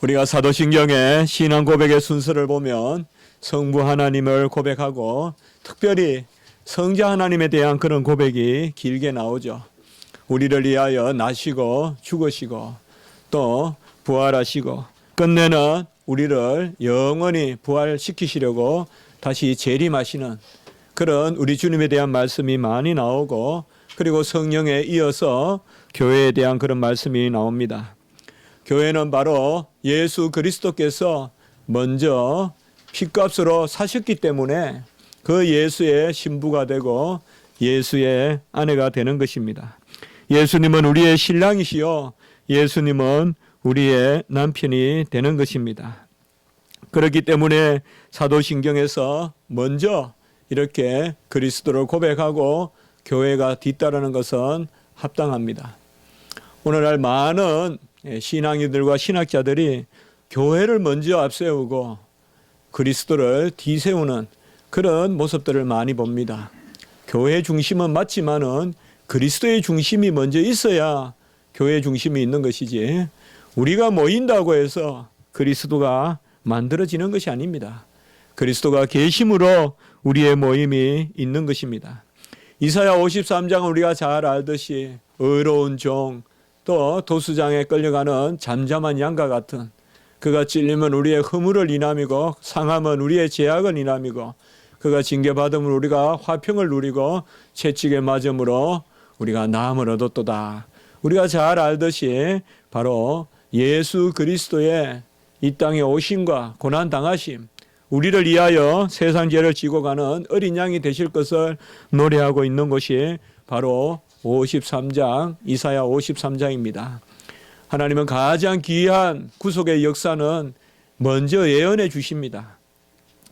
우리가 사도신경의 신앙 고백의 순서를 보면 성부 하나님을 고백하고 특별히 성자 하나님에 대한 그런 고백이 길게 나오죠. 우리를 위하여 나시고 죽으시고 또 부활하시고 끝내는 우리를 영원히 부활시키시려고 다시 재림하시는 그런 우리 주님에 대한 말씀이 많이 나오고, 그리고 성령에 이어서 교회에 대한 그런 말씀이 나옵니다. 교회는 바로 예수 그리스도께서 먼저 핏값으로 사셨기 때문에 그 예수의 신부가 되고 예수의 아내가 되는 것입니다. 예수님은 우리의 신랑이시요 예수님은 우리의 남편이 되는 것입니다. 그렇기 때문에 사도신경에서 먼저 이렇게 그리스도를 고백하고 교회가 뒤따르는 것은 합당합니다. 오늘날 많은 신앙인들과 신학자들이 교회를 먼저 앞세우고 그리스도를 뒤세우는 그런 모습들을 많이 봅니다. 교회 중심은 맞지만은 그리스도의 중심이 먼저 있어야 교회 중심이 있는 것이지, 우리가 모인다고 해서 그리스도가 만들어지는 것이 아닙니다. 그리스도가 계심으로 우리의 모임이 있는 것입니다. 이사야 53장은 우리가 잘 알듯이 의로운 종, 또 도수장에 끌려가는 잠잠한 양과 같은, 그가 찔리면 우리의 허물을 인함이고 상함은 우리의 죄악을 인함이고 그가 징계받으면 우리가 화평을 누리고 채찍에 맞음으로 우리가 나음을 얻었도다. 우리가 잘 알듯이 바로 예수 그리스도의 이 땅에 오심과 고난 당하심, 우리를 위하여 세상 죄를 지고 가는 어린 양이 되실 것을 노래하고 있는 것이 바로 53장, 이사야 53장입니다. 하나님은 가장 귀한 구속의 역사는 먼저 예언해 주십니다.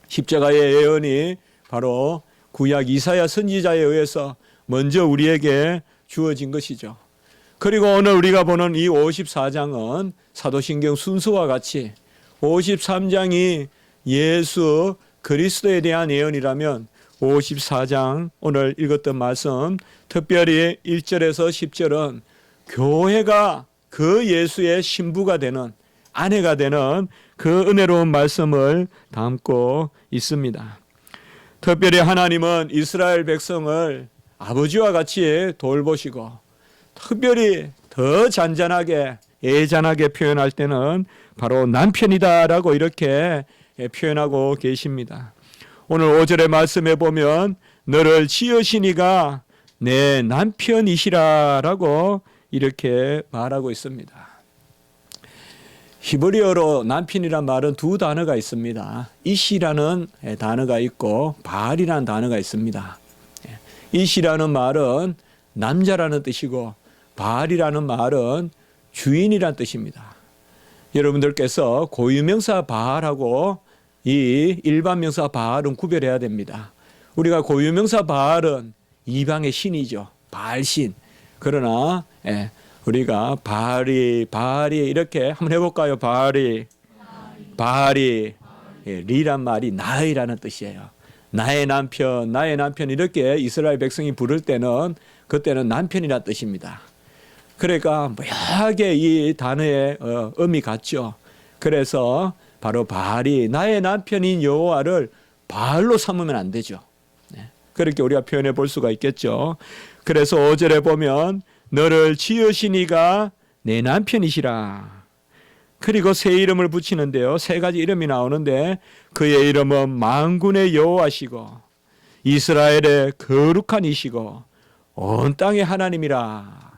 십자가의 예언이 바로 구약 이사야 선지자에 의해서 먼저 우리에게 주어진 것이죠. 그리고 오늘 우리가 보는 이 54장은 사도신경 순서와 같이 53장이 예수 그리스도에 대한 예언이라면 54장 오늘 읽었던 말씀, 특별히 1절에서 10절은 교회가 그 예수의 신부가 되는, 아내가 되는 그 은혜로운 말씀을 담고 있습니다. 특별히 하나님은 이스라엘 백성을 아버지와 같이 돌보시고, 특별히 더 잔잔하게 애잔하게 표현할 때는 바로 남편이다라고 이렇게 표현하고 계십니다. 오늘 5절의 말씀에 보면 너를 지으시니가 내 남편이시라라고 이렇게 말하고 있습니다. 히브리어로 남편이란 말은 두 단어가 있습니다. 이시라는 단어가 있고 바알이라는 단어가 있습니다. 이시라는 말은 남자라는 뜻이고 바알이라는 말은 주인이라는 뜻입니다. 여러분들께서 고유명사 바알하고 이 일반명사 바알은 구별해야 됩니다. 우리가 고유명사 바알은 이방의 신이죠. 바알신. 그러나 우리가 바알이 이렇게 한번 해볼까요? 바알이 리란 말이 나의라는 뜻이에요. 나의 남편 이렇게 이스라엘 백성이 부를 때는 그때는 남편이라는 뜻입니다. 그러니까 묘하게 이 단어의 의미 같죠. 그래서 바로 바알이 나의 남편인 여호와를 바알로 삼으면 안 되죠. 그렇게 우리가 표현해 볼 수가 있겠죠. 그래서 5절에 보면 너를 지으시니가 내 남편이시라. 그리고 새 이름을 붙이는데요. 세 가지 이름이 나오는데 그의 이름은 만군의 여호와시고 이스라엘의 거룩한 이시고 온 땅의 하나님이라.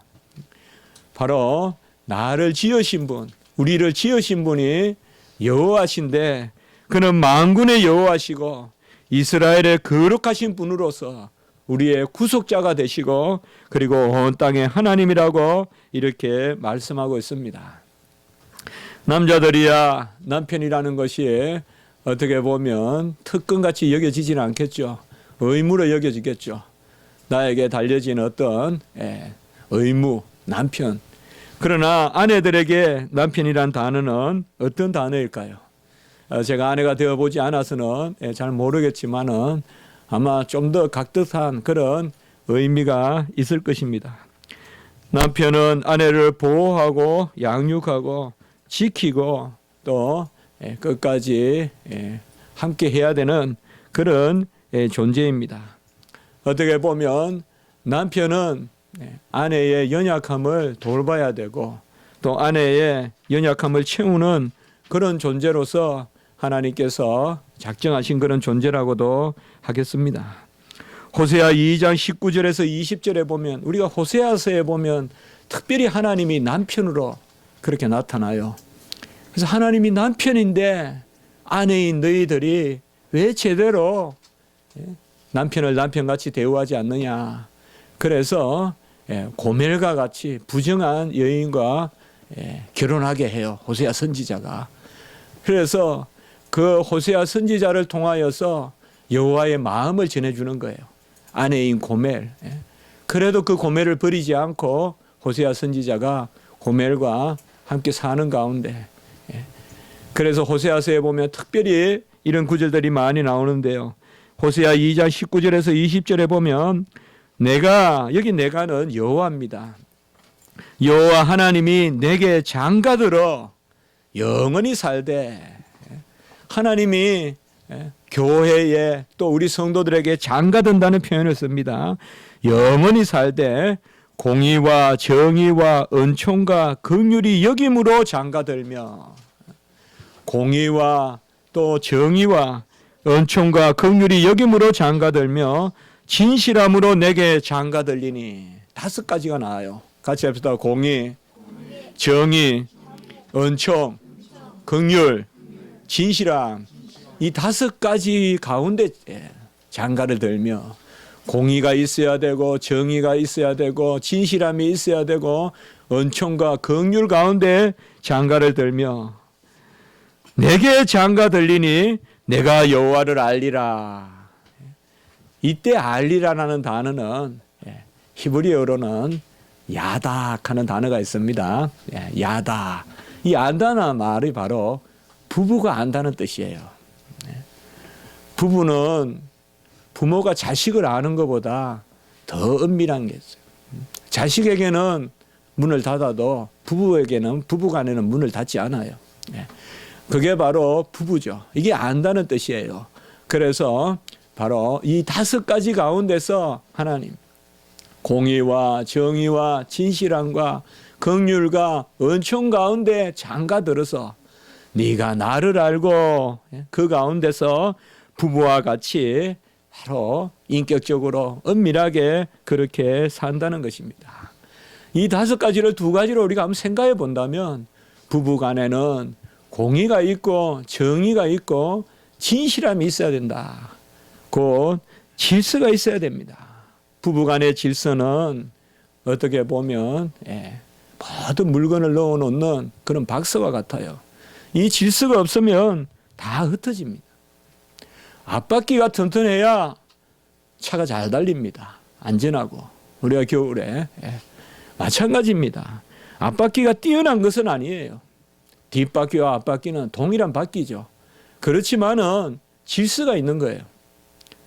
바로 나를 지으신 분, 우리를 지으신 분이 여호와신데 그는 만군의 여호와시고 이스라엘의 거룩하신 분으로서 우리의 구속자가 되시고 그리고 온 땅의 하나님이라고 이렇게 말씀하고 있습니다. 남자들이야 남편이라는 것이 어떻게 보면 특권같이 여겨지지는 않겠죠. 의무로 여겨지겠죠. 나에게 달려진 어떤 의무, 남편. 그러나 아내들에게 남편이란 단어는 어떤 단어일까요? 제가 아내가 되어보지 않아서는 잘 모르겠지만은 아마 좀 더 각듯한 그런 의미가 있을 것입니다. 남편은 아내를 보호하고 양육하고 지키고 또 끝까지 함께 해야 되는 그런 존재입니다. 어떻게 보면 남편은 아내의 연약함을 돌봐야 되고 또 아내의 연약함을 채우는 그런 존재로서 하나님께서 작정하신 그런 존재라고도 하겠습니다. 호세아 2장 19절에서 20절에 보면 우리가 호세아서에 보면 특별히 하나님이 남편으로 그렇게 나타나요. 그래서 하나님이 남편인데 아내인 너희들이 왜 제대로 남편을 남편같이 대우하지 않느냐. 그래서 고멜과 같이 부정한 여인과 결혼하게 해요. 호세아 선지자가. 그래서 그 호세아 선지자를 통하여서 여호와의 마음을 전해주는 거예요. 아내인 고멜. 그래도 그 고멜을 버리지 않고 호세아 선지자가 고멜과 함께 사는 가운데 그래서 호세아서에 보면 특별히 이런 구절들이 많이 나오는데요. 호세아 2장 19절에서 20절에 보면 여기 내가는 여호와입니다. 여호와 하나님이 내게 장가들어 영원히 살되 하나님이 교회에 또 우리 성도들에게 장가든다는 표현을 씁니다. 영원히 살되 공의와 정의와 은총과 긍휼이 여김으로 장가들며 공의와 또 정의와 은총과 긍휼이 여김으로 장가들며 진실함으로 내게 장가들리니 5가지가 나와요. 같이 합시다. 공의, 정의, 은총, 긍휼, 진실함. 이 5가지 가운데 장가를 들며 공의가 있어야 되고 정의가 있어야 되고 진실함이 있어야 되고 은총과 긍휼 가운데 장가를 들며 내게 장가 들리니 내가 여호와를 알리라. 이때 알리라라는 단어는 히브리어로는 야닥 하는 단어가 있습니다. 야닥. 이 안다는 말이 바로 부부가 안다는 뜻이에요. 부부는 부모가 자식을 아는 것보다 더 은밀한 게 있어요. 자식에게는 문을 닫아도 부부에게는 부부간에는 문을 닫지 않아요. 그게 바로 부부죠. 이게 안다는 뜻이에요. 그래서 바로 이 5가지 가운데서 하나님 공의와 정의와 진실함과 긍휼과 은총 가운데 장가들어서 네가 나를 알고 그 가운데서 부부와 같이 바로 인격적으로 은밀하게 그렇게 산다는 것입니다. 이 5가지를 2가지로 우리가 한번 생각해 본다면 부부간에는 공의가 있고 정의가 있고 진실함이 있어야 된다. 곧 질서가 있어야 됩니다. 부부간의 질서는 어떻게 보면 모든 물건을 넣어놓는 그런 박스와 같아요. 이 질서가 없으면 다 흩어집니다. 앞바퀴가 튼튼해야 차가 잘 달립니다. 안전하고. 우리가 겨울에 마찬가지입니다. 앞바퀴가 뛰어난 것은 아니에요. 뒷바퀴와 앞바퀴는 동일한 바퀴죠. 그렇지만은 질서가 있는 거예요.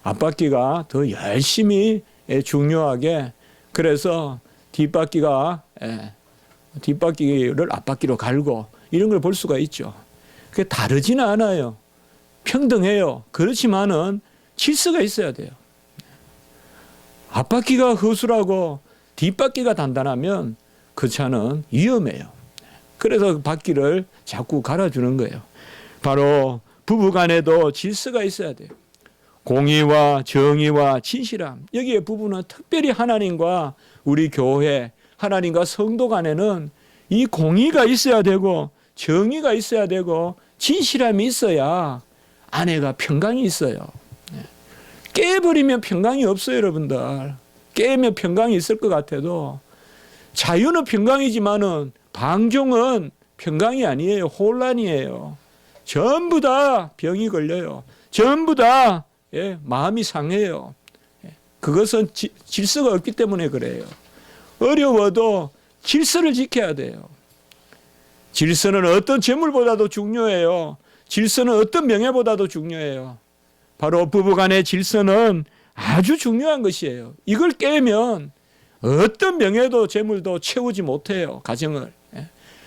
앞바퀴가 더 열심히 중요하게 그래서 뒷바퀴를 앞바퀴로 갈고 이런 걸 볼 수가 있죠. 그게 다르지는 않아요. 평등해요. 그렇지만은 질서가 있어야 돼요. 앞바퀴가 허술하고 뒷바퀴가 단단하면 그 차는 위험해요. 그래서 그 바퀴를 자꾸 갈아주는 거예요. 바로 부부간에도 질서가 있어야 돼요. 공의와 정의와 진실함. 여기에 부부는 특별히 하나님과 우리 교회, 하나님과 성도 간에는 이 공의가 있어야 되고 정의가 있어야 되고 진실함이 있어야 아내가 평강이 있어요. 깨버리면 평강이 없어요, 여러분들. 깨면 평강이 있을 것 같아도 자유는 평강이지만은 방종은 평강이 아니에요. 혼란이에요. 전부 다 병이 걸려요. 전부 다 마음이 상해요. 그것은 질서가 없기 때문에 그래요. 어려워도 질서를 지켜야 돼요. 질서는 어떤 재물보다도 중요해요. 질서는 어떤 명예보다도 중요해요. 바로 부부간의 질서는 아주 중요한 것이에요. 이걸 깨면 어떤 명예도 재물도 채우지 못해요. 가정을.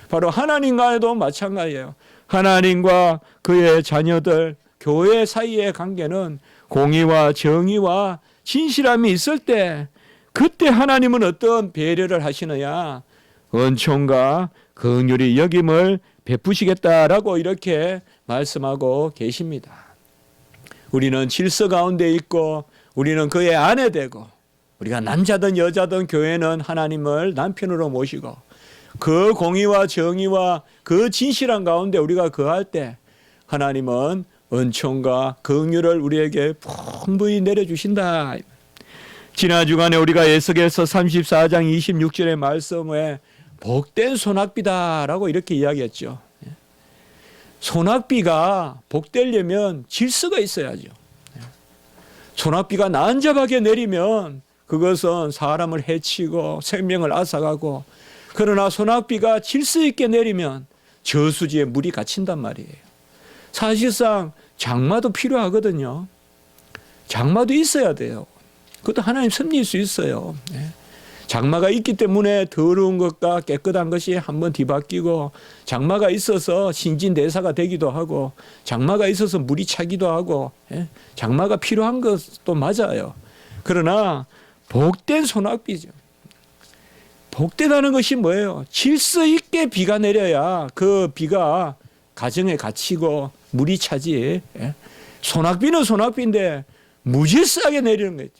바로 하나님과도 마찬가지예요. 하나님과 그의 자녀들, 교회 사이의 관계는 공의와 정의와 진실함이 있을 때, 그때 하나님은 어떤 배려를 하시느냐? 은총과 긍휼히 여김을 베푸시겠다라고 이렇게 말씀하고 계십니다. 우리는 질서 가운데 있고 우리는 그의 아내 되고, 우리가 남자든 여자든 교회는 하나님을 남편으로 모시고 그 공의와 정의와 그 진실한 가운데 우리가 거할 때 하나님은 은총과 긍휼을 우리에게 풍부히 내려주신다. 지난 주간에 우리가 에스겔서 34장 26절의 말씀에 복된 소낙비다라고 이렇게 이야기했죠. 소낙비가 복되려면 질서가 있어야죠. 소낙비가 난잡하게 내리면 그것은 사람을 해치고 생명을 앗아가고, 그러나 소낙비가 질서 있게 내리면 저수지에 물이 갇힌단 말이에요. 사실상 장마도 필요하거든요. 장마도 있어야 돼요. 그것도 하나님 섭리일 수 있어요. 장마가 있기 때문에 더러운 것과 깨끗한 것이 한번 뒤바뀌고, 장마가 있어서 신진대사가 되기도 하고, 장마가 있어서 물이 차기도 하고, 장마가 필요한 것도 맞아요. 그러나 복된 소낙비죠. 복되다는 것이 뭐예요? 질서 있게 비가 내려야 그 비가 가정에 갇히고 물이 차지. 소낙비는 소낙비인데 무질서하게 내리는 거죠.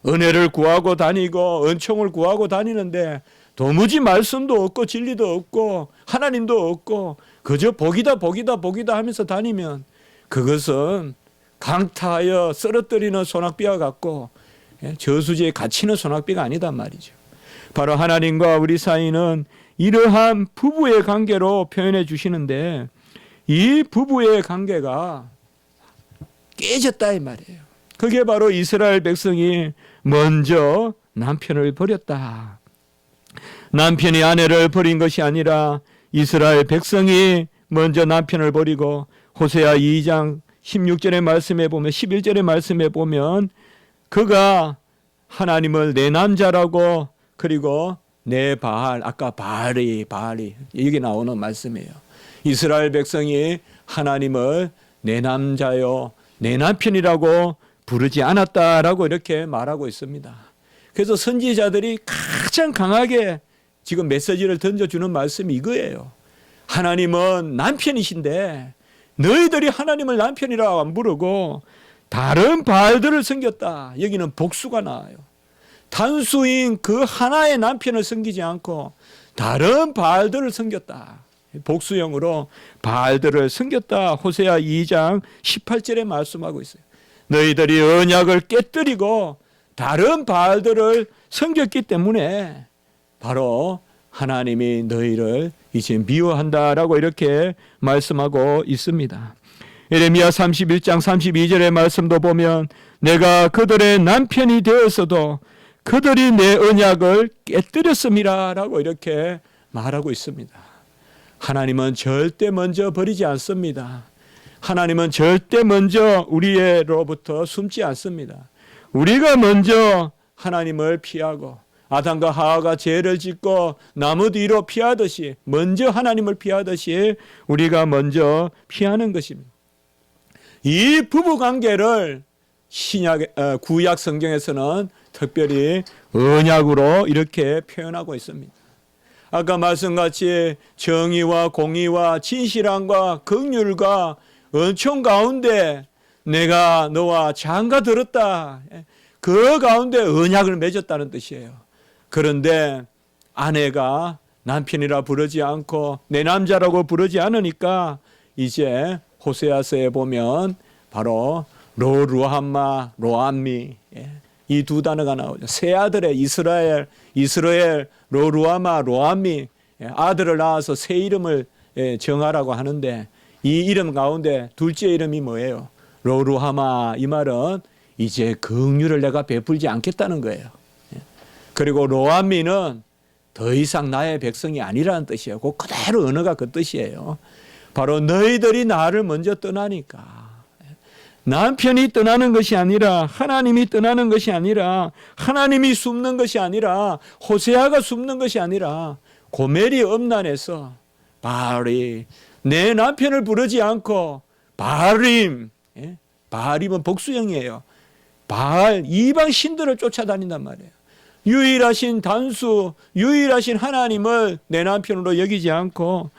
은혜를 구하고 다니고 은총을 구하고 다니는데 도무지 말씀도 없고 진리도 없고 하나님도 없고 그저 복이다 하면서 다니면 그것은 강타하여 쓰러뜨리는 소낙비와 같고 저수지에 갇히는 소낙비가 아니단 말이죠. 바로 하나님과 우리 사이는 이러한 부부의 관계로 표현해 주시는데, 이 부부의 관계가 깨졌다 이 말이에요. 그게 바로 이스라엘 백성이 먼저 남편을 버렸다. 남편이 아내를 버린 것이 아니라 이스라엘 백성이 먼저 남편을 버리고, 호세아 2장 16절의 말씀에 보면, 11절의 말씀에 보면 그가 하나님을 내 남자라고, 그리고 내 바알, 아까 바알이 여기 나오는 말씀이에요. 이스라엘 백성이 하나님을 내 남자요, 내 남편이라고 부르지 않았다라고 이렇게 말하고 있습니다. 그래서 선지자들이 가장 강하게 지금 메시지를 던져주는 말씀이 이거예요. 하나님은 남편이신데 너희들이 하나님을 남편이라고 안 부르고 다른 바알들을 섬겼다. 여기는 복수가 나와요. 단수인 그 하나의 남편을 섬기지 않고 다른 바알들을 섬겼다. 복수형으로 바알들을 섬겼다. 호세아 2장 18절에 말씀하고 있어요. 너희들이 언약을 깨뜨리고 다른 바알들을 섬겼기 때문에 바로 하나님이 너희를 이제 미워한다라고 이렇게 말씀하고 있습니다. 예레미야 31장 32절의 말씀도 보면 내가 그들의 남편이 되었어도 그들이 내 언약을 깨뜨렸음이라라고 이렇게 말하고 있습니다. 하나님은 절대 먼저 버리지 않습니다. 하나님은 절대 먼저 우리로부터 숨지 않습니다. 우리가 먼저 하나님을 피하고 아담과 하와가 죄를 짓고 나무 뒤로 피하듯이, 먼저 하나님을 피하듯이 우리가 먼저 피하는 것입니다. 이 부부관계를 구약 성경에서는 특별히 언약으로 이렇게 표현하고 있습니다. 아까 말씀같이 정의와 공의와 진실함과 긍휼과 은총 가운데 내가 너와 장가 들었다. 그 가운데 언약을 맺었다는 뜻이에요. 그런데 아내가 남편이라 부르지 않고 내 남자라고 부르지 않으니까 이제 호세아서에 보면 바로 로루함마, 로암미, 이 두 단어가 나오죠. 세 아들의 이스라엘, 로루아마, 로암미, 아들을 낳아서 새 이름을 정하라고 하는데 이 이름 가운데 둘째 이름이 뭐예요? 로루하마. 이 말은 이제 긍휼을 내가 베풀지 않겠다는 거예요. 그리고 로암미는 더 이상 나의 백성이 아니라는 뜻이에요. 그 그대로 언어가 그 뜻이에요. 바로 너희들이 나를 먼저 떠나니까. 남편이 떠나는 것이 아니라, 하나님이 떠나는 것이 아니라, 하나님이 숨는 것이 아니라, 호세아가 숨는 것이 아니라 고멜이 엄난해서 바알이 내 남편을 부르지 않고 바알임, 바알임은 복수형이에요. 바알, 이방 신들을 쫓아다닌단 말이에요. 유일하신 단수, 유일하신 하나님을 내 남편으로 여기지 않고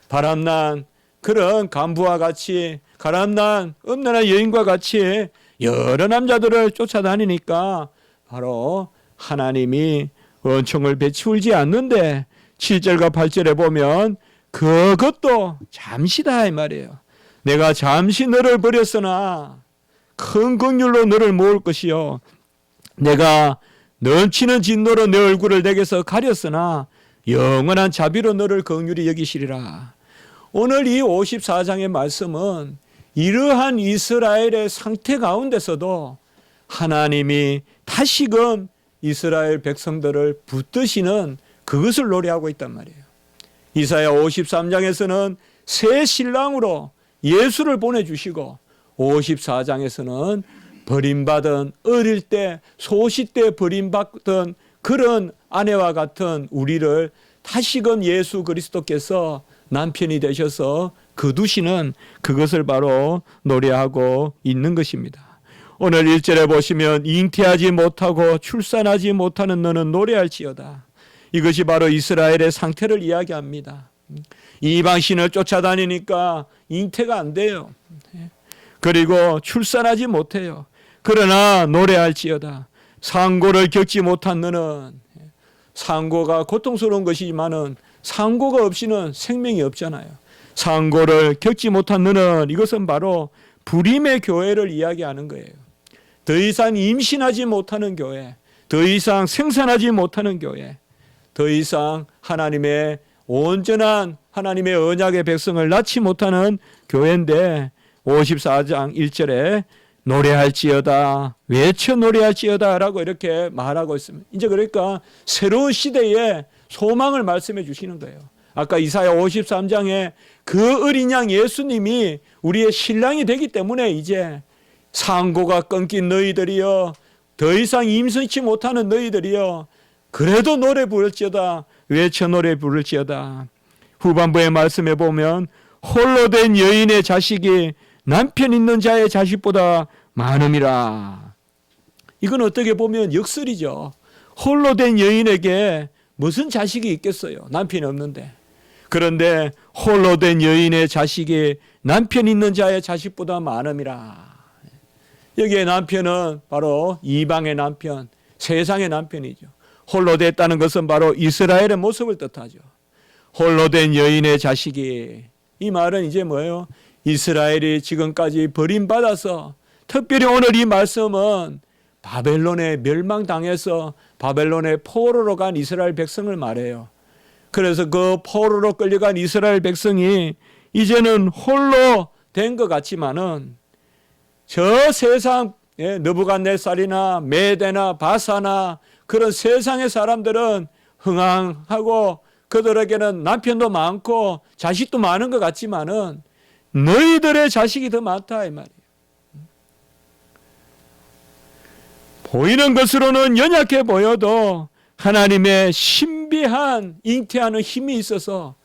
바람난 그런 간부와 같이, 바람난 음란한 여인과 같이 여러 남자들을 쫓아다니니까 바로 하나님이 은총을 베풀지 않는데 7절과 8절에 보면 그것도 잠시다 이 말이에요. 내가 잠시 너를 버렸으나 큰 긍휼로 너를 모을 것이요 내가 넘치는 진노로 내 얼굴을 내게서 가렸으나 영원한 자비로 너를 긍휼히 여기시리라. 오늘 이 54장의 말씀은 이러한 이스라엘의 상태 가운데서도 하나님이 다시금 이스라엘 백성들을 붙드시는 그것을 노래하고 있단 말이에요. 이사야 53장에서는 새 신랑으로 예수를 보내주시고 54장에서는 버림받은 어릴 때 소시 때 버림받던 그런 아내와 같은 우리를 다시금 예수 그리스도께서 남편이 되셔서 거두시는 그것을 바로 노래하고 있는 것입니다. 오늘 1절에 보시면 잉태하지 못하고 출산하지 못하는 너는 노래할지어다. 이것이 바로 이스라엘의 상태를 이야기합니다. 이방신을 쫓아다니니까 잉태가 안 돼요. 그리고 출산하지 못해요. 그러나 노래할지어다. 상고를 겪지 못한 너는, 상고가 고통스러운 것이지만은 상고가 없이는 생명이 없잖아요. 상고를 겪지 못한 너는, 이것은 바로 불임의 교회를 이야기하는 거예요. 더 이상 임신하지 못하는 교회, 더 이상 생산하지 못하는 교회, 더 이상 하나님의 온전한 하나님의 언약의 백성을 낳지 못하는 교회인데 54장 1절에 노래할지어다, 외쳐 노래할지어다 라고 이렇게 말하고 있습니다. 이제 그러니까 새로운 시대에 소망을 말씀해 주시는 거예요. 아까 이사야 53장에 그 어린 양 예수님이 우리의 신랑이 되기 때문에 이제 상고가 끊긴 너희들이여, 더 이상 임신치 못하는 너희들이여, 그래도 노래 부를지어다, 외쳐 노래 부를지어다. 후반부의 말씀에 보면 홀로 된 여인의 자식이 남편 있는 자의 자식보다 많음이라. 이건 어떻게 보면 역설이죠. 홀로 된 여인에게 무슨 자식이 있겠어요? 남편이 없는데. 그런데 홀로 된 여인의 자식이 남편 있는 자의 자식보다 많음이라. 여기에 남편은 바로 이방의 남편, 세상의 남편이죠. 홀로 됐다는 것은 바로 이스라엘의 모습을 뜻하죠. 홀로 된 여인의 자식이, 이 말은 이제 뭐예요? 이스라엘이 지금까지 버림받아서, 특별히 오늘 이 말씀은 바벨론에 멸망당해서 바벨론의 포로로 간 이스라엘 백성을 말해요. 그래서 그 포로로 끌려간 이스라엘 백성이 이제는 홀로 된 것 같지만은 저 세상 느부갓네살이나 메대나 바사나 그런 세상의 사람들은 흥황하고 그들에게는 남편도 많고 자식도 많은 것 같지만은 너희들의 자식이 더 많다 이 말이에요. 보이는 것으로는 연약해 보여도 하나님의 신비한 잉태하는 힘이 있어서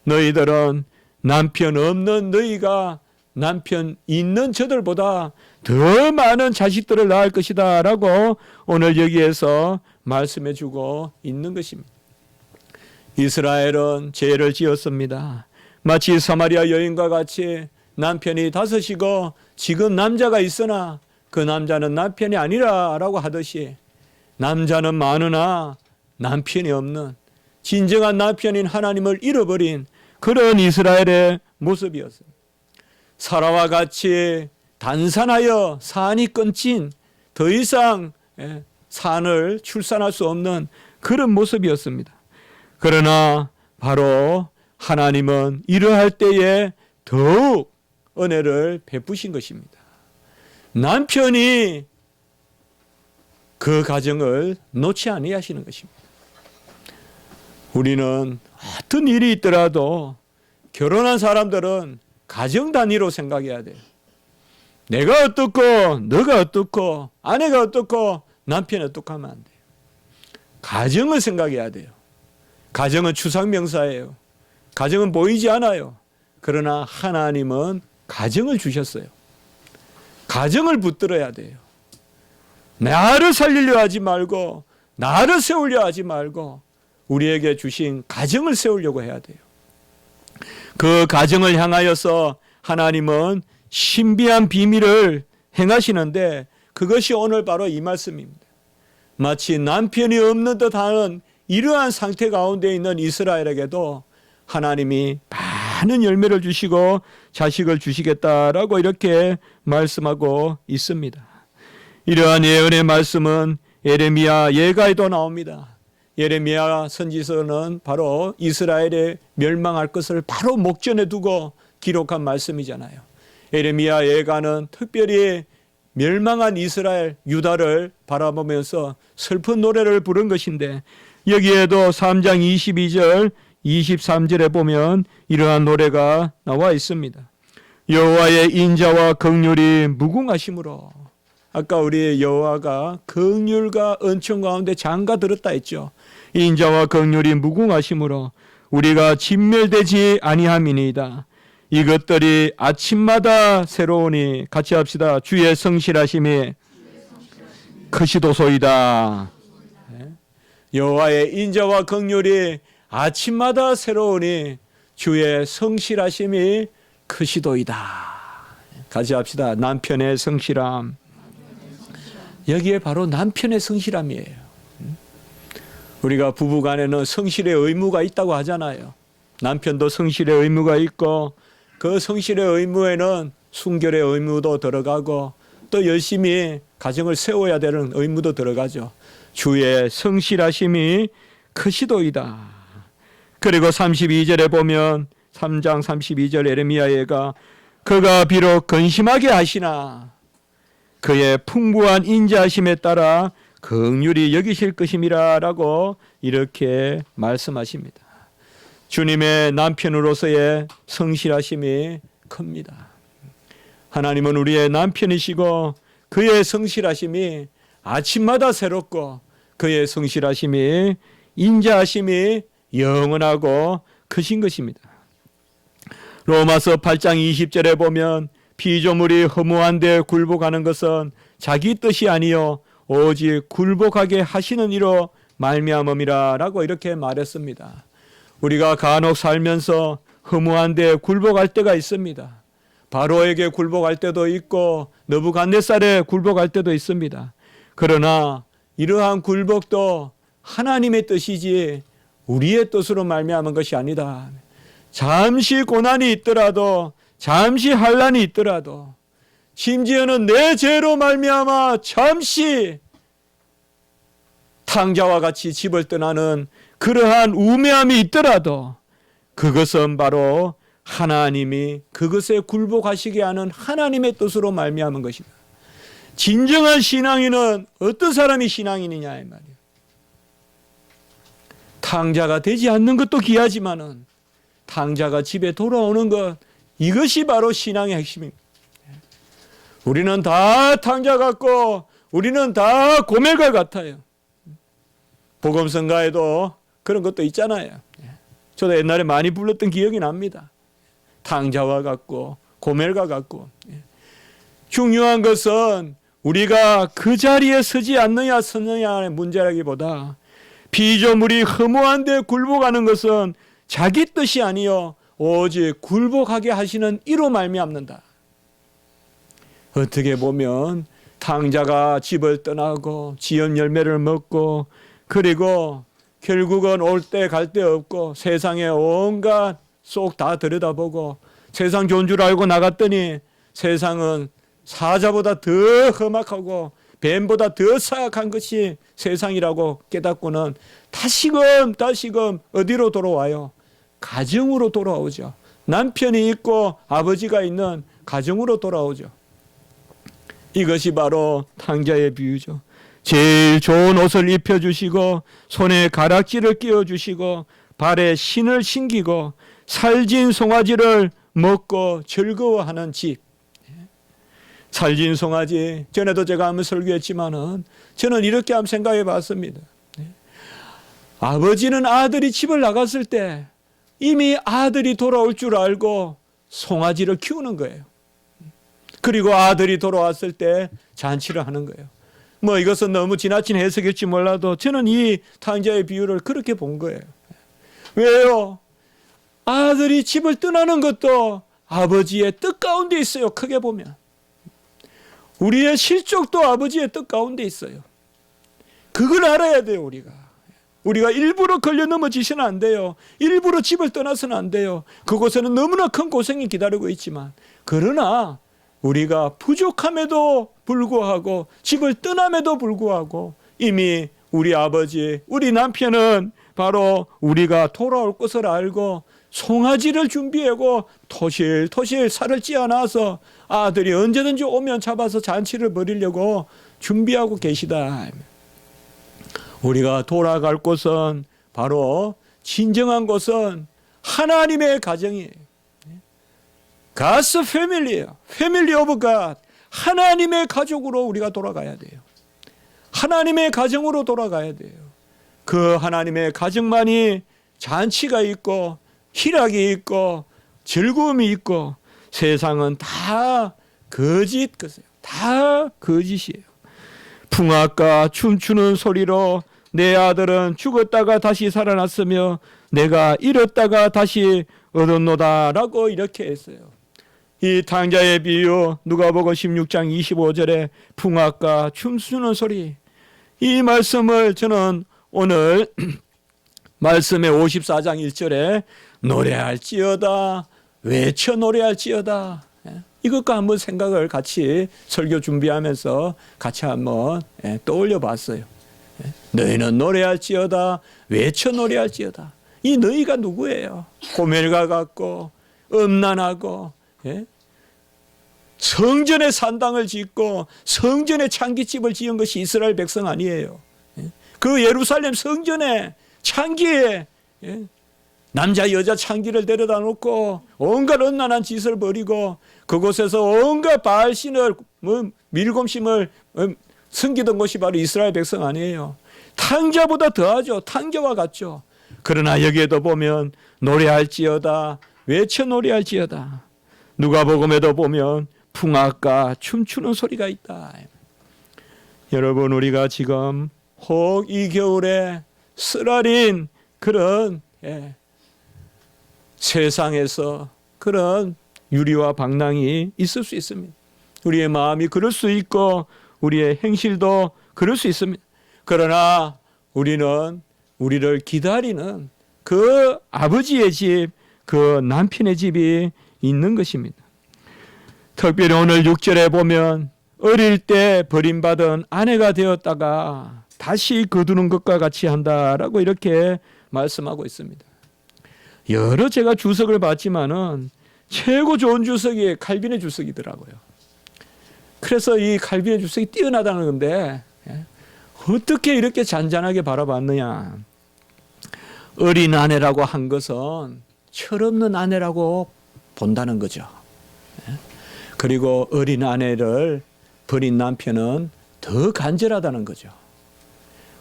너희들은 남편 없는 너희가 남편 있는 저들보다 더 많은 자식들을 낳을 것이다 라고 오늘 여기에서 말씀해 주고 있는 것입니다. 이스라엘은 죄를 지었습니다. 마치 사마리아 여인과 같이 남편이 다섯이고 지금 남자가 있으나 그 남자는 남편이 아니라 라고 하듯이 남자는 많으나 남편이 없는, 진정한 남편인 하나님을 잃어버린 그런 이스라엘의 모습이었습니다. 사라와 같이 단산하여 산이 끊긴, 더 이상 산을 출산할 수 없는 그런 모습이었습니다. 그러나 바로 하나님은 이러할 때에 더욱 은혜를 베푸신 것입니다. 남편이 그 가정을 놓지 아니하시는 것입니다. 우리는 어떤 일이 있더라도 결혼한 사람들은 가정 단위로 생각해야 돼요. 내가 어떻고 너가 어떻고 아내가 어떻고 남편이 어떻고 하면 안 돼요. 가정을 생각해야 돼요. 가정은 추상명사예요. 가정은 보이지 않아요. 그러나 하나님은 가정을 주셨어요. 가정을 붙들어야 돼요. 나를 살리려 하지 말고, 나를 세우려 하지 말고 우리에게 주신 가정을 세우려고 해야 돼요. 그 가정을 향하여서 하나님은 신비한 비밀을 행하시는데, 그것이 오늘 바로 이 말씀입니다. 마치 남편이 없는 듯하는 이러한 상태 가운데 있는 이스라엘에게도 하나님이 많은 열매를 주시고 자식을 주시겠다라고 이렇게 말씀하고 있습니다. 이러한 예언의 말씀은 예레미야 예가에도 나옵니다. 예레미야 선지서는 바로 이스라엘의 멸망할 것을 바로 목전에 두고 기록한 말씀이잖아요. 예레미야 예가는 특별히 멸망한 이스라엘 유다를 바라보면서 슬픈 노래를 부른 것인데, 여기에도 3장 22절 23절에 보면 이러한 노래가 나와 있습니다. 여호와의 인자와 긍휼이 무궁하심으로. 아까 우리 여호와가 긍휼과 은총 가운데 장가 들었다 했죠. 인자와 긍휼이 무궁하심으로 우리가 진멸되지 아니함이니이다. 이것들이 아침마다 새로우니, 같이 합시다. 주의 성실하심이 크시도소이다. 여호와의 인자와 긍휼이 아침마다 새로우니 주의 성실하심이 크시도이다. 같이 합시다. 남편의 성실함. 여기에 바로 남편의 성실함이에요. 우리가 부부간에는 성실의 의무가 있다고 하잖아요. 남편도 성실의 의무가 있고, 그 성실의 의무에는 순결의 의무도 들어가고, 또 열심히 가정을 세워야 되는 의무도 들어가죠. 주의 성실하심이 크시도이다. 그리고 32절에 보면 3장 32절 예레미야가 그가 비록 근심하게 하시나 그의 풍부한 인자하심에 따라 긍휼히 여기실 것임이라 라고 이렇게 말씀하십니다. 주님의 남편으로서의 성실하심이 큽니다. 하나님은 우리의 남편이시고 그의 성실하심이 아침마다 새롭고 그의 성실하심이 인자하심이 영원하고 크신 것입니다. 로마서 8장 20절에 보면 피조물이 허무한 데 굴복하는 것은 자기 뜻이 아니요 오직 굴복하게 하시는 이로 말미암음이라 라고 이렇게 말했습니다. 우리가 간혹 살면서 허무한 데 굴복할 때가 있습니다. 바로에게 굴복할 때도 있고 느부갓네살에 굴복할 때도 있습니다. 그러나 이러한 굴복도 하나님의 뜻이지 우리의 뜻으로 말미암은 것이 아니다. 잠시 고난이 있더라도, 잠시 환난이 있더라도, 심지어는 내 죄로 말미암아 잠시 탕자와 같이 집을 떠나는 그러한 우매함이 있더라도 그것은 바로 하나님이 그것에 굴복하시게 하는 하나님의 뜻으로 말미암은 것이다. 진정한 신앙인은 어떤 사람이 신앙인이냐 이 말이에요. 탕자가 되지 않는 것도 귀하지만은 탕자가 집에 돌아오는 것, 이것이 바로 신앙의 핵심입니다. 우리는 다 탕자 같고 우리는 다 고멜과 같아요. 복음성가에도 그런 것도 있잖아요. 저도 옛날에 많이 불렀던 기억이 납니다. 탕자와 같고 고멜과 같고. 중요한 것은 우리가 그 자리에 서지 않느냐 서느냐의 문제라기보다 피조물이 허무한 데 굴복하는 것은 자기 뜻이 아니요 오직 굴복하게 하시는 이로 말미암는다. 어떻게 보면 탕자가 집을 떠나고 지연 열매를 먹고 그리고 결국은 올 때 갈 데 없고 세상에 온갖 쏙 다 들여다보고 세상 좋은 줄 알고 나갔더니 세상은 사자보다 더 험악하고 뱀보다 더 사악한 것이 세상이라고 깨닫고는 다시금 어디로 돌아와요? 가정으로 돌아오죠. 남편이 있고 아버지가 있는 가정으로 돌아오죠. 이것이 바로 탕자의 비유죠. 제일 좋은 옷을 입혀주시고 손에 가락지를 끼워주시고 발에 신을 신기고 살진 송아지를 먹고 즐거워하는 집. 살진 송아지, 전에도 제가 한번 설교했지만은 저는 이렇게 한번 생각해 봤습니다. 아버지는 아들이 집을 나갔을 때 이미 아들이 돌아올 줄 알고 송아지를 키우는 거예요. 그리고 아들이 돌아왔을 때 잔치를 하는 거예요. 뭐 이것은 너무 지나친 해석일지 몰라도 저는 이 탕자의 비유를 그렇게 본 거예요. 왜요? 아들이 집을 떠나는 것도 아버지의 뜻 가운데 있어요. 크게 보면 우리의 실족도 아버지의 뜻 가운데 있어요. 그걸 알아야 돼요. 우리가 일부러 걸려 넘어지시면 안 돼요. 일부러 집을 떠나서는 안 돼요. 그곳에는 너무나 큰 고생이 기다리고 있지만, 그러나 우리가 부족함에도 불구하고 집을 떠남에도 불구하고 이미 우리 아버지, 우리 남편은 바로 우리가 돌아올 것을 알고 송아지를 준비하고 토실토실 살을 찌어놔서 아들이 언제든지 오면 잡아서 잔치를 벌이려고 준비하고 계시다. 우리가 돌아갈 곳은 바로 진정한 곳은 하나님의 가정이에요. God's family예요. Family of God. 하나님의 가족으로 우리가 돌아가야 돼요. 하나님의 가정으로 돌아가야 돼요. 그 하나님의 가정만이 잔치가 있고 희락이 있고 즐거움이 있고, 세상은 다 거짓 것이에요. 다 거짓이에요. 풍악과 춤추는 소리로 내 아들은 죽었다가 다시 살아났으며 내가 잃었다가 다시 얻었노다라고 이렇게 했어요. 이 탕자의 비유, 누가복음 16장 25절에 풍악과 춤추는 소리, 이 말씀을 저는 오늘 말씀의 54장 1절에 노래할지어다, 외쳐 노래할지어다, 이것과 한번 생각을 같이 설교 준비하면서 같이 한번 떠올려 봤어요. 너희는 노래할지어다, 외쳐 노래할지어다. 이 너희가 누구예요? 고멜과 같고 음란하고 성전에 산당을 짓고 성전에 창기집을 지은 것이 이스라엘 백성 아니에요. 그 예루살렘 성전에 창기에 남자 여자 창기를 데려다 놓고 온갖 음란한 짓을 벌이고 그곳에서 온갖 바알신을 밀곰심을 섬기던 것이 바로 이스라엘 백성 아니에요. 탕자보다 더하죠. 탕자와 같죠. 그러나 여기에도 보면 노래할지어다, 외쳐 노래할지어다. 누가복음에도 보면 풍악과 춤추는 소리가 있다. 여러분, 우리가 지금 혹 이 겨울에 쓰라린 그런 세상에서 그런 유리와 방랑이 있을 수 있습니다. 우리의 마음이 그럴 수 있고 우리의 행실도 그럴 수 있습니다. 그러나 우리는 우리를 기다리는 그 아버지의 집, 그 남편의 집이 있는 것입니다. 특별히 오늘 6절에 보면 어릴 때 버림받은 아내가 되었다가 다시 거두는 것과 같이 한다라고 이렇게 말씀하고 있습니다. 여러 제가 주석을 봤지만은 최고 좋은 주석이 칼빈의 주석이더라고요. 그래서 이 칼빈의 주석이 뛰어나다는 건데 어떻게 이렇게 잔잔하게 바라봤느냐. 어린 아내라고 한 것은 철없는 아내라고 본다는 거죠. 그리고 어린 아내를 버린 남편은 더 간절하다는 거죠.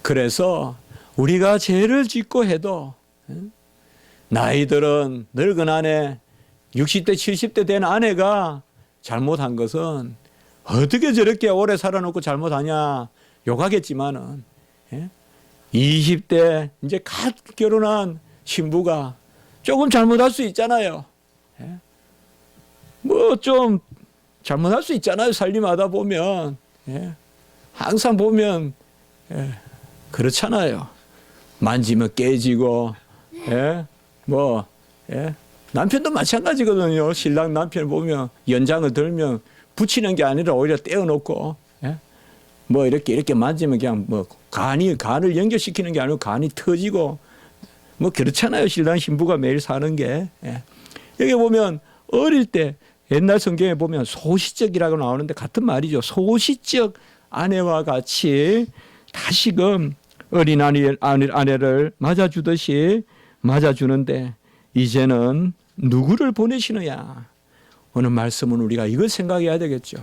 그래서 우리가 죄를 짓고 해도 나이들은 늙은 아내, 60대 70대 된 아내가 잘못한 것은 어떻게 저렇게 오래 살아놓고 잘못하냐 욕하겠지만은 20대 이제 갓 결혼한 신부가 조금 잘못할 수 있잖아요. 뭐 좀 잘못할 수 있잖아요. 살림하다 보면 항상 보면 그렇잖아요. 만지면 깨지고 남편도 마찬가지거든요. 신랑 남편 보면 연장을 들면 붙이는 게 아니라 오히려 떼어놓고 뭐 이렇게 만지면 그냥 뭐 간을 연결시키는 게 아니고 간이 터지고 뭐 그렇잖아요. 신랑 신부가 매일 사는 게. 여기 보면 어릴 때 옛날 성경에 보면 소시적이라고 나오는데 같은 말이죠. 소시적 아내와 같이 다시금 어린 아내를 맞아주듯이 맞아주는데 이제는 누구를 보내시느냐. 오늘 말씀은 우리가 이걸 생각해야 되겠죠.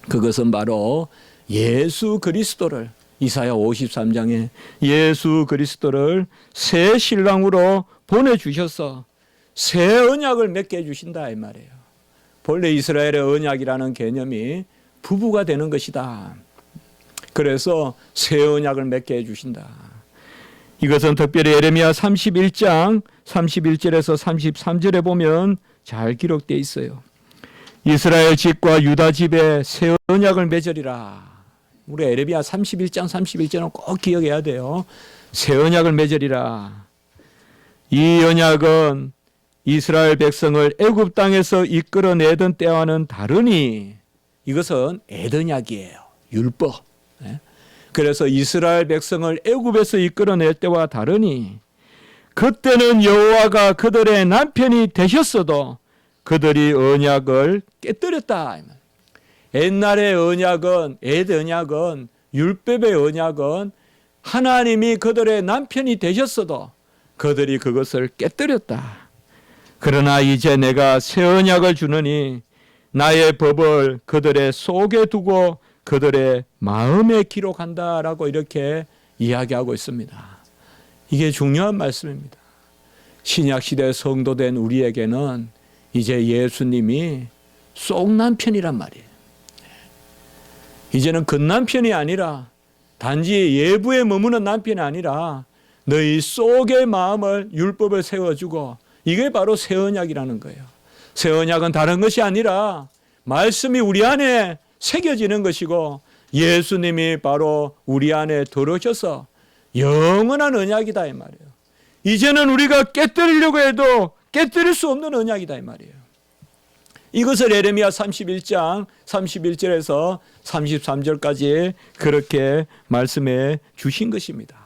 그것은 바로 예수 그리스도를, 이사야 53장에 예수 그리스도를 새 신랑으로 보내주셔서 새 언약을 맺게 해주신다 이 말이에요. 본래 이스라엘의 언약이라는 개념이 부부가 되는 것이다. 그래서 새 언약을 맺게 해주신다. 이것은 특별히 예레미야 31장 31절에서 33절에 보면 잘 기록되어 있어요. 이스라엘 집과 유다 집에 새 언약을 맺으리라. 우리 예레미야 31장 31절은 꼭 기억해야 돼요. 새 언약을 맺으리라. 이 언약은 이스라엘 백성을 애굽 땅에서 이끌어내던 때와는 다르니 이것은 에덴약이에요. 율법. 그래서 이스라엘 백성을 애굽에서 이끌어낼 때와 다르니 그때는 여호와가 그들의 남편이 되셨어도 그들이 언약을 깨뜨렸다. 옛날의 언약은 에덴약은 율법의 언약은 하나님이 그들의 남편이 되셨어도 그들이 그것을 깨뜨렸다. 그러나 이제 내가 새 언약을 주느니 나의 법을 그들의 속에 두고 그들의 마음에 기록한다라고 이렇게 이야기하고 있습니다. 이게 중요한 말씀입니다. 신약시대 성도된 우리에게는 이제 예수님이 속 남편이란 말이에요. 이제는 겉남편이 아니라 단지 예부에 머무는 남편이 아니라 너희 속의 마음을 율법을 세워주고 이게 바로 새 언약이라는 거예요. 새 언약은 다른 것이 아니라 말씀이 우리 안에 새겨지는 것이고 예수님이 바로 우리 안에 들어오셔서 영원한 언약이다 이 말이에요. 이제는 우리가 깨뜨리려고 해도 깨뜨릴 수 없는 언약이다 이 말이에요. 이것을 예레미야 31장 31절에서 33절까지 그렇게 말씀해 주신 것입니다.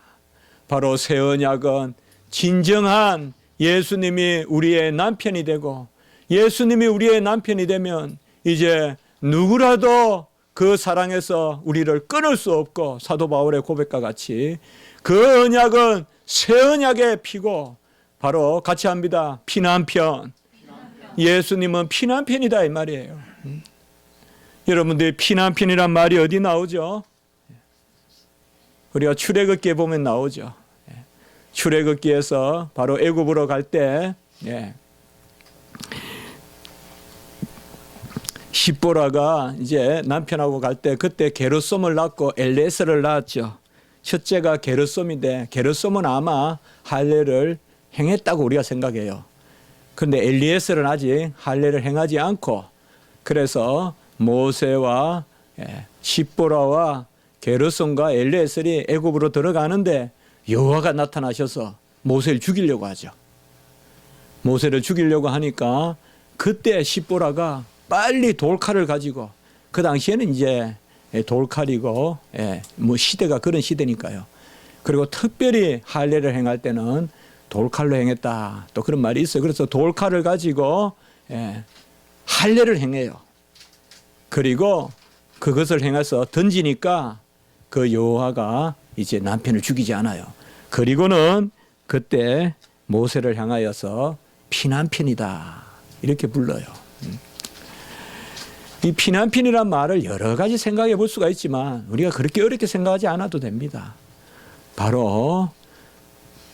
바로 새 언약은 진정한 예수님이 우리의 남편이 되고 예수님이 우리의 남편이 되면 이제 누구라도 그 사랑에서 우리를 끊을 수 없고 사도 바울의 고백과 같이 그 언약은 새 언약의 피고 바로 같이 합니다. 피난편. 예수님은 피난편이다 이 말이에요. 여러분들 피난편이란 말이 어디 나오죠? 우리가 출애굽기에 보면 나오죠. 출애굽기에서 바로 애굽으로 갈 때 십보라가 이제 남편하고 갈 때 그때 게르솜을 낳고 엘리에셀을 낳았죠. 첫째가 게르솜인데 게르솜은 아마 할례를 행했다고 우리가 생각해요. 그런데 엘리에셀은 아직 할례를 행하지 않고 그래서 모세와 십보라와 게르솜과 엘리에셀이 애굽으로 들어가는데 여호와가 나타나셔서 모세를 죽이려고 하죠. 모세를 죽이려고 하니까 그때 십보라가 빨리 돌칼을 가지고 그 당시에는 이제 돌칼이고 뭐 시대가 그런 시대니까요. 그리고 특별히 할례를 행할 때는 돌칼로 행했다. 또 그런 말이 있어요. 그래서 돌칼을 가지고 할례를 행해요. 그리고 그것을 행해서 던지니까 그 여호와가 이제 남편을 죽이지 않아요. 그리고는 그때 모세를 향하여서 피난편이다 이렇게 불러요. 이 피난편이란 말을 여러 가지 생각해 볼 수가 있지만 우리가 그렇게 어렵게 생각하지 않아도 됩니다. 바로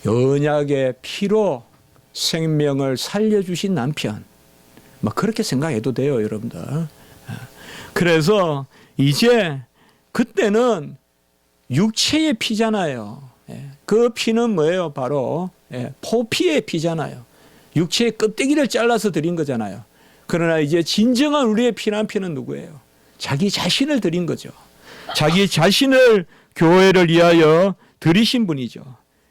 언약의 피로 생명을 살려주신 남편, 막 그렇게 생각해도 돼요, 여러분들. 그래서 이제 그때는 육체의 피잖아요. 그 피는 뭐예요? 바로 포피의 피잖아요. 육체의 껍데기를 잘라서 드린 거잖아요. 그러나 이제 진정한 우리의 피난편은 누구예요? 자기 자신을 드린 거죠. 자기 자신을 교회를 위하여 드리신 분이죠.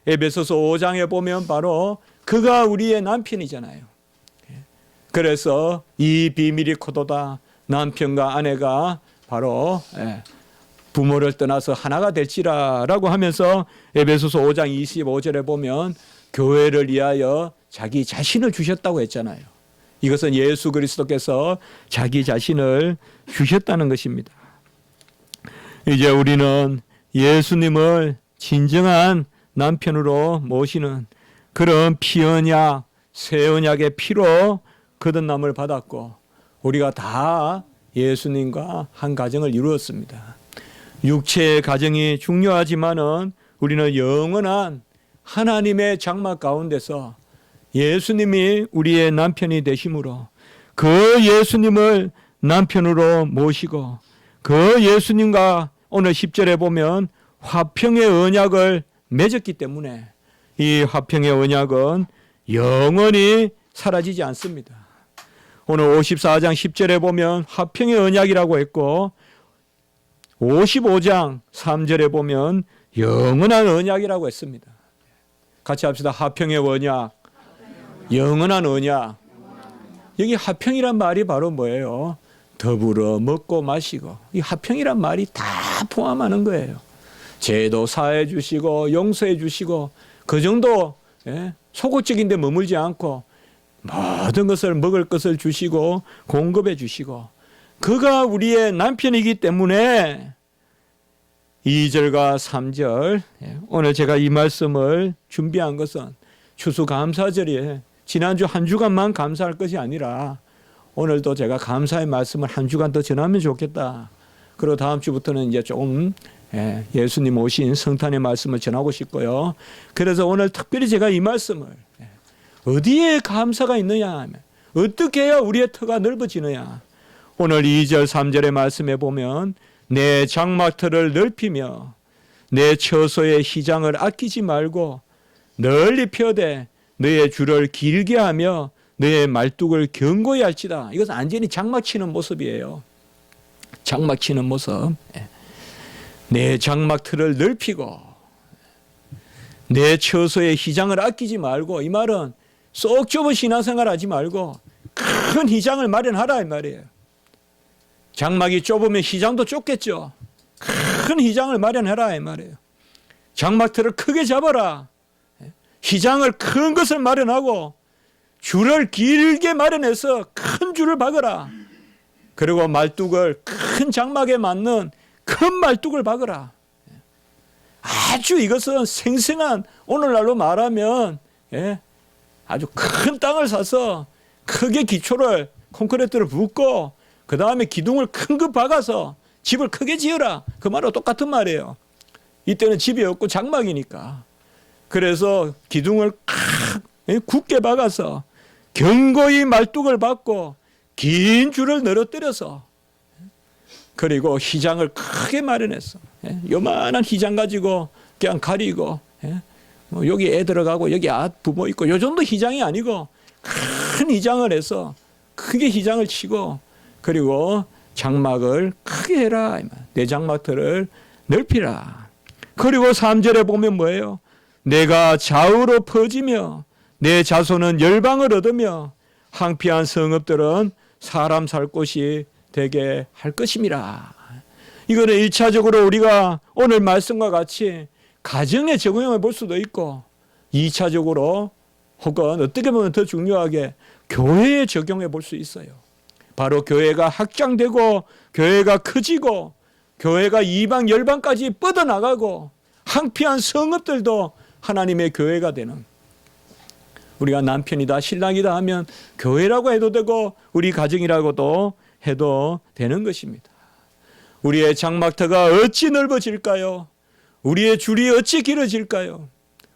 에베소서 5장에 보면 바로 그가 우리의 남편이잖아요. 그래서 이 비밀이 코도다. 남편과 아내가 바로 부모를 떠나서 하나가 될지라라고 하면서 에베소서 5장 25절에 보면 교회를 위하여 자기 자신을 주셨다고 했잖아요. 이것은 예수 그리스도께서 자기 자신을 주셨다는 것입니다. 이제 우리는 예수님을 진정한 남편으로 모시는 그런 피언약, 새 언약의 피로 거듭남을 받았고 우리가 다 예수님과 한 가정을 이루었습니다. 육체의 가정이 중요하지만은 우리는 영원한 하나님의 장막 가운데서 예수님이 우리의 남편이 되심으로 그 예수님을 남편으로 모시고 그 예수님과 오늘 10절에 보면 화평의 언약을 맺었기 때문에 이 화평의 언약은 영원히 사라지지 않습니다. 오늘 54장 10절에 보면 화평의 언약이라고 했고 55장 3절에 보면 영원한 언약이라고 했습니다. 같이 합시다. 화평의 언약, 영원한 언약. 여기 화평이란 말이 바로 뭐예요? 더불어 먹고 마시고, 이 화평이란 말이 다 포함하는 거예요. 죄도 사해 주시고 용서해 주시고 그 정도 소극적인 데 머물지 않고 모든 것을 먹을 것을 주시고 공급해 주시고 그가 우리의 남편이기 때문에 2절과 3절 오늘 제가 이 말씀을 준비한 것은 추수감사절이에요. 지난주 한 주간만 감사할 것이 아니라 오늘도 제가 감사의 말씀을 한 주간 더 전하면 좋겠다. 그리고 다음 주부터는 이제 조금 예수님 오신 성탄의 말씀을 전하고 싶고요. 그래서 오늘 특별히 제가 이 말씀을 어디에 감사가 있느냐 하면 어떻게 해야 우리의 터가 넓어지느냐. 오늘 2절 3절의 말씀에 보면 내 장막터를 넓히며 내 처소의 희장을 아끼지 말고 널리 펴되 너의 줄을 길게 하며 너의 말뚝을 견고히 할지다. 이것은 완전히 장막 치는 모습이에요. 장막 치는 모습. 내 장막터를 넓히고 내 처소의 희장을 아끼지 말고, 이 말은 쏙 좁은 신앙생활 하지 말고 큰 희장을 마련하라 이 말이에요. 장막이 좁으면 희장도 좁겠죠. 큰 희장을 마련해라 이 말이에요. 장막터를 크게 잡아라. 희장을 큰 것을 마련하고 줄을 길게 마련해서 큰 줄을 박아라. 그리고 말뚝을 큰 장막에 맞는 큰 말뚝을 박아라. 아주 이것은 생생한, 오늘날로 말하면 아주 큰 땅을 사서 크게 기초를 콘크리트를 붓고 그 다음에 기둥을 큰 거 박아서 집을 크게 지어라. 그 말하고 똑같은 말이에요. 이때는 집이 없고 장막이니까. 그래서 기둥을 굳게 박아서 견고히 말뚝을 박고 긴 줄을 늘어뜨려서 그리고 희장을 크게 마련했어. 요만한 희장 가지고 그냥 가리고 뭐 여기 애 들어가고 여기 부모 있고 요 정도 희장이 아니고 큰 희장을 해서 크게 희장을 치고 그리고 장막을 크게 해라. 내 장막들을 넓히라. 그리고 3절에 보면 뭐예요? 내가 좌우로 퍼지며 내 자손은 열방을 얻으며 황폐한 성읍들은 사람 살 곳이 되게 할 것임이라. 이거는 1차적으로 우리가 오늘 말씀과 같이 가정에 적용해 볼 수도 있고 2차적으로 혹은 어떻게 보면 더 중요하게 교회에 적용해 볼 수 있어요. 바로 교회가 확장되고 교회가 커지고 교회가 이방 열방까지 뻗어나가고 황폐한 성읍들도 하나님의 교회가 되는, 우리가 남편이다 신랑이다 하면 교회라고 해도 되고 우리 가정이라고도 해도 되는 것입니다. 우리의 장막터가 어찌 넓어질까요? 우리의 줄이 어찌 길어질까요?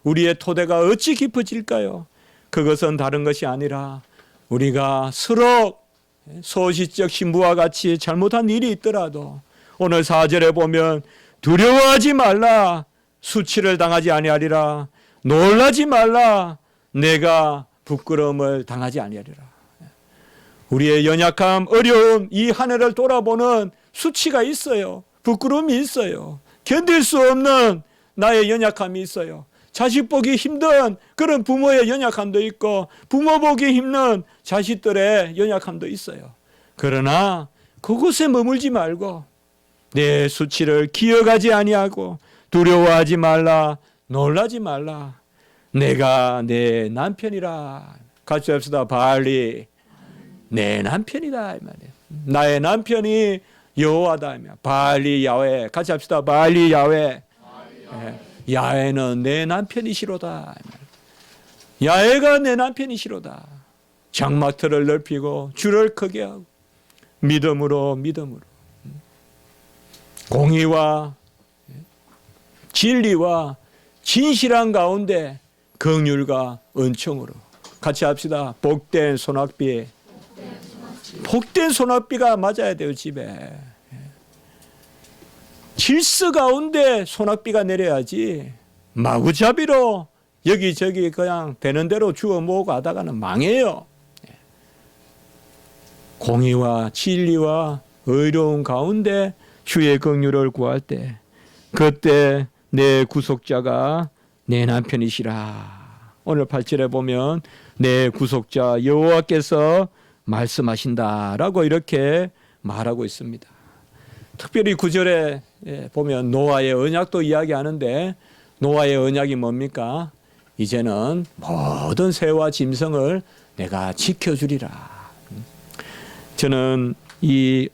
우리의 토대가 어찌 깊어질까요? 그것은 다른 것이 아니라 우리가 서로 소시적 신부와 같이 잘못한 일이 있더라도 오늘 4절에 보면 두려워하지 말라, 수치를 당하지 아니하리라. 놀라지 말라, 내가 부끄러움을 당하지 아니하리라. 우리의 연약함, 어려움, 이 한 해를 돌아보는 수치가 있어요. 부끄러움이 있어요. 견딜 수 없는 나의 연약함이 있어요. 자식 보기 힘든 그런 부모의 연약함도 있고 부모 보기 힘든 자식들의 연약함도 있어요. 그러나 그곳에 머물지 말고 내 수치를 기억하지 아니하고 두려워하지 말라, 놀라지 말라. 내가 내 남편이라. 같이 합시다. 바알리 내 남편이다 이 말이에요. 나의 남편이 여호와다. 바알리 야훼. 같이 합시다. 바알리 야훼. 야훼는 내 남편이시로다. 야훼가 내 남편이시로다. 장막터를 넓히고 줄을 크게 하고 믿음으로 공의와 진리와 진실한 가운데 긍휼과 은총으로 같이 합시다. 복된 소낙비. 복된 소낙비가 맞아야 돼요, 집에. 질서 가운데 소낙비가 내려야지 마구잡이로 여기저기 그냥 되는 대로 주워 모으고 하다가는 망해요. 공의와 진리와 의로운 가운데 주의 긍휼을 구할 때 그때 내 구속자가 내 남편이시라. 오늘 8절에 보면 내 구속자 여호와께서 말씀하신다라고 이렇게 말하고 있습니다. 특별히 9절에 보면 노아의 언약도 이야기하는데 노아의 언약이 뭡니까? 이제는 모든 새와 짐승을 내가 지켜주리라. 저는 이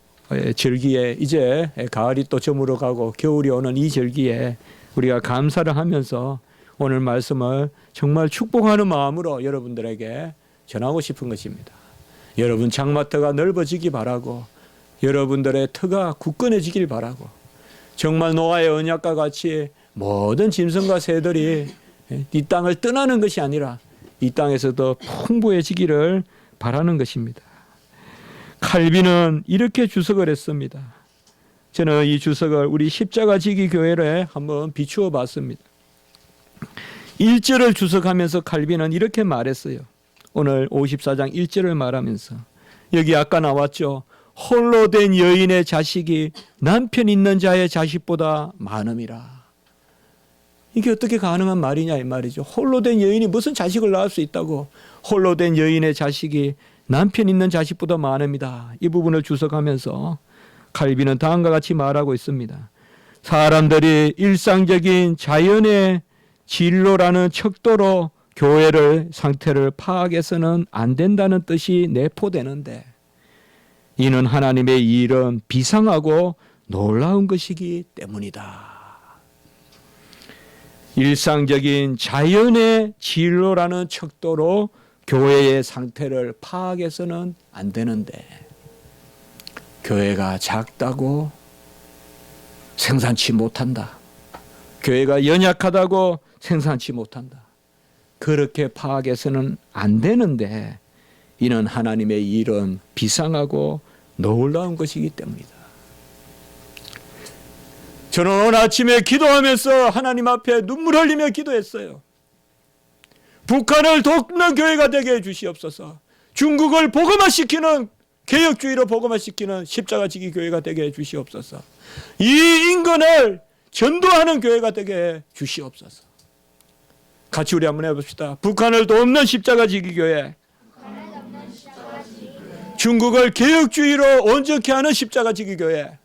절기에 이제 가을이 또 저물어가고 겨울이 오는 이 절기에 우리가 감사를 하면서 오늘 말씀을 정말 축복하는 마음으로 여러분들에게 전하고 싶은 것입니다. 여러분 장마터가 넓어지기 바라고 여러분들의 터가 굳건해지길 바라고 정말 노아의 언약과 같이 모든 짐승과 새들이 이 땅을 떠나는 것이 아니라 이 땅에서도 풍부해지기를 바라는 것입니다. 칼빈은 이렇게 주석을 했습니다. 저는 이 주석을 우리 십자가 지기 교회에 한번 비추어 봤습니다. 1절을 주석하면서 칼빈은 이렇게 말했어요. 오늘 54장 1절을 말하면서 여기 아까 나왔죠. 홀로 된 여인의 자식이 남편 있는 자의 자식보다 많음이라. 이게 어떻게 가능한 말이냐 이 말이죠. 홀로 된 여인이 무슨 자식을 낳을 수 있다고. 홀로 된 여인의 자식이 남편 있는 자식보다 많음이다. 이 부분을 주석하면서 칼빈은 다음과 같이 말하고 있습니다. 사람들이 일상적인 자연의 진로라는 척도로 교회를 상태를 파악해서는 안 된다는 뜻이 내포되는데 이는 하나님의 일은 비상하고 놀라운 것이기 때문이다. 일상적인 자연의 진로라는 척도로 교회의 상태를 파악해서는 안 되는데 교회가 작다고 생산치 못한다. 교회가 연약하다고 생산치 못한다. 그렇게 파악해서는 안 되는데 이는 하나님의 일은 비상하고 놀라운 것이기 때문이다. 저는 오늘 아침에 기도하면서 하나님 앞에 눈물 흘리며 기도했어요. 북한을 돕는 교회가 되게 해주시옵소서. 중국을 복음화시키는 개혁주의로 복음화시키는 십자가 지기 교회가 되게 해주시옵소서. 이 인간을 전도하는 교회가 되게 해주시옵소서. 같이 우리 한번 해봅시다. 북한을 돕는 십자가 지기 교회, 중국을 개혁주의로 온전케 하는 십자가 지기 교회,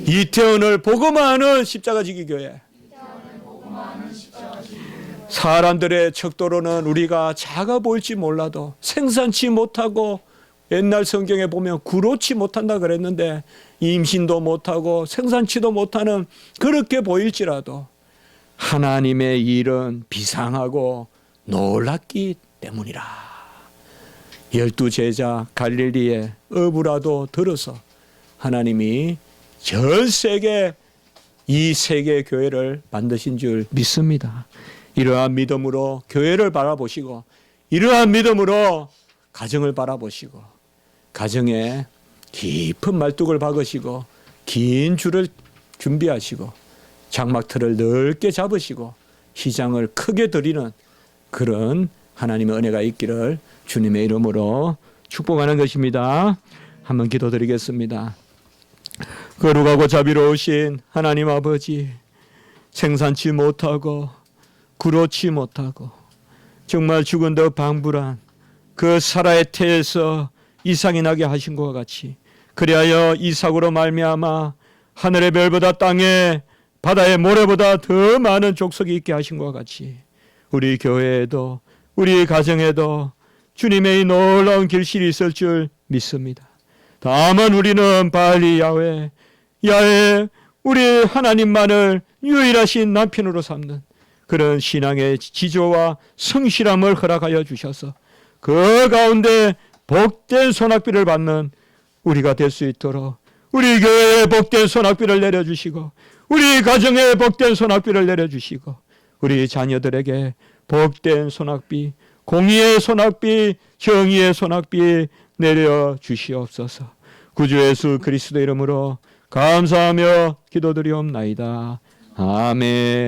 이태원을 복음화하는 십자가 지기 교회. 사람들의 척도로는 우리가 작아 보일지 몰라도 생산치 못하고 옛날 성경에 보면 구로치 못한다 그랬는데 임신도 못하고 생산치도 못하는 그렇게 보일지라도 하나님의 일은 비상하고 놀랍기 때문이라. 12제자 갈릴리의 어부라도 들어서 하나님이 전 세계 이 세계 교회를 만드신 줄 믿습니다. 이러한 믿음으로 교회를 바라보시고 이러한 믿음으로 가정을 바라보시고 가정에 깊은 말뚝을 박으시고 긴 줄을 준비하시고 장막틀을 넓게 잡으시고 시장을 크게 드리는 그런 하나님의 은혜가 있기를 주님의 이름으로 축복하는 것입니다. 한번 기도드리겠습니다. 거룩하고 자비로우신 하나님 아버지, 생산치 못하고 그렇지 못하고 정말 죽은 듯 방불한 그 사라의 태에서 이삭이 나게 하신 것과 같이 그리하여 이삭으로 말미암아 하늘의 별보다 땅에 바다의 모래보다 더 많은 족속이 있게 하신 것과 같이 우리 교회에도 우리 가정에도 주님의 이 놀라운 길실이 있을 줄 믿습니다. 다만 우리는 빨리 야훼 우리 하나님만을 유일하신 남편으로 삼는 그런 신앙의 지조와 성실함을 허락하여 주셔서 그 가운데 복된 소낙비를 받는 우리가 될 수 있도록 우리 교회에 복된 소낙비를 내려주시고 우리 가정에 복된 소낙비를 내려주시고 우리 자녀들에게 복된 소낙비, 공의의 소낙비, 정의의 소낙비 내려 주시옵소서. 구주 예수 그리스도 이름으로 감사하며 기도드리옵나이다. 아멘.